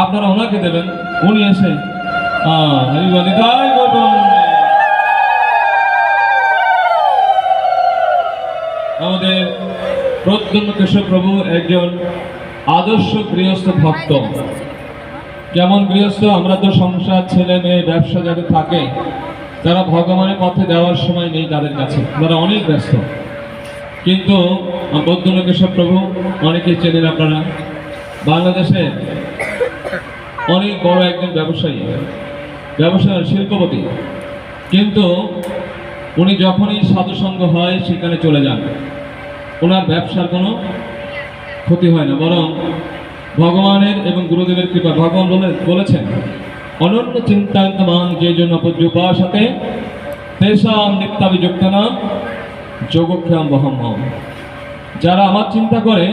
আপনারা ওনাকে দেবেন, উনি এসে আমাদের প্রদ্যুম্ন কেশব প্রভু একজন আদর্শ গৃহস্থ ভক্ত। যেমন গৃহস্থ, আমরা তো সংসার, ছেলে মেয়ে, ব্যবসা যাদের থাকে, তারা ভগবানের পথে দেওয়ার সময় নেই তাদের কাছে, তারা অনেক ব্যস্ত। কিন্তু প্রদ্যুম্ন কেশব প্রভু অনেকেই চেনেন আপনারা, বাংলাদেশে অনেক বড় একজন ব্যবসায়ী, শিল্পপতি। কিন্তু উনি যখনই সাধুসঙ্গ হয় সেখানে চলে যান, ওনার ব্যবসার কোনো ক্ষতি হয় না, বরং ভগবানের এবং গুরুদেবের কৃপা। ভগবান বলেছেন, অনন্য চিন্তায়ন্তমান যে জন্য পূজ্যোপাসতে তেষাম নিত্যাভিযুক্ত নাম যোগক্ষেম বহম। যারা আমার চিন্তা করে,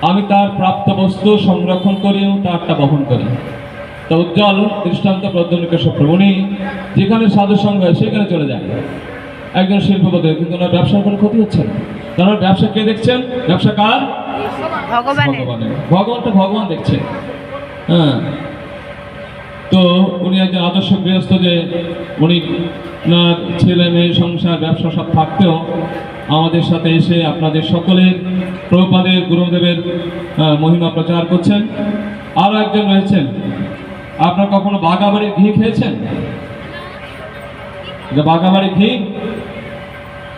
আমি তার প্রাপ্ত বস্তু সংরক্ষণ করি এবং তারটা বহন করি। তা উজ্জ্বল দৃষ্টান্ত প্রদ্যুম্ন কেশব প্রভু, উনি যেখানে সাধুসঙ্গ হয় সেখানে চলে যায়, একজন শিল্পপতি, কিন্তু ওনার ব্যবসার কোনো ক্ষতি হচ্ছে না। কারণ ব্যবসা কে দেখছেন? ব্যবসা কার? ভগবানের। ভগবানটা ভগবান দেখছে। হ্যাঁ, তো উনি একজন আদর্শ গৃহস্থ, যে উনি না ছেলে মেয়ে, সংসার, ব্যবসা সব থাকতেও আমাদের সাথে এসে আপনাদের সকলের প্রভুপাদের, গুরুদেবের মহিমা প্রচার করছেন। আরও একজন রয়েছেন, আপনার কখনো বাগাবাড়ির ঘি খেয়েছেন? বাগাবাড়ির ঘি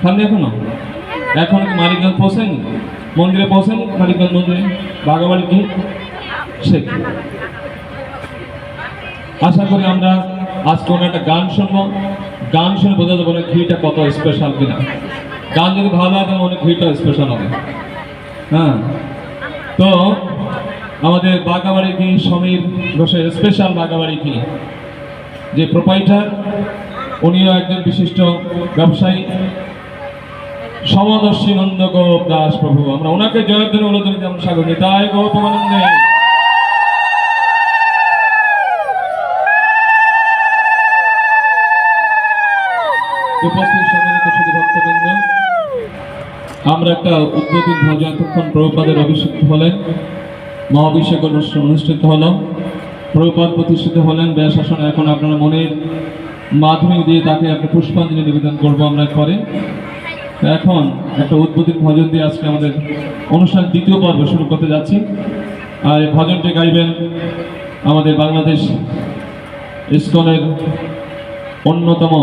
খাননি এখনো কি মানিকগঞ্জ পৌঁছেন? মন্দিরে পৌঁছেন? মানিকগঞ্জ মন্দিরে বাগাবাড়ির ঘি সে। আশা করি আমরা আজকে কোনো একটা গান শুনবো, গান শুনে বোঝা যাবে না ঘিটা কত স্পেশাল কিনা। গান যদি ভালো হয় তাহলে অনেক ঘিটা স্পেশাল হবে। হ্যাঁ, তো আমাদের বাগাবাড়ি ঘি, সমীর ঘোষের স্পেশাল বাগাবাড়ি ঘি, যে প্রোপাইটার, উনিও একজন বিশিষ্ট ব্যবসায়ী, সমদর্শী নন্দ গোপ দাস প্রভু। আমরা ওনাকে জয়ধ্বনি অনুধ্বনিতে আমরা স্বাগত জানাই। তাই গৌতমানন্দে। উপস্থিত সম্মানিত সুধী ভক্তবৃন্দ, আমরা একটা উদ্বোধন ভজন, এতক্ষণ প্রভুপাদের অভিষেক হলেন, মহাভিষেক অনুষ্ঠান অনুষ্ঠিত হল, প্রভুপাদ প্রতিষ্ঠিত হলেন ব্যাসাসনে। এখন আপনারা মনের মাধ্যমে দিয়ে তাকে একটা পুষ্পাঞ্জলি নিবেদন করবো আমরা করে। এখন একটা উদ্বোধন ভজন দিয়ে আজকে আমাদের অনুষ্ঠান দ্বিতীয় পর্ব শুরু করতে যাচ্ছি। আর এই ভজনটি গাইবেন আমাদের বাংলাদেশ ইসকনের অন্যতম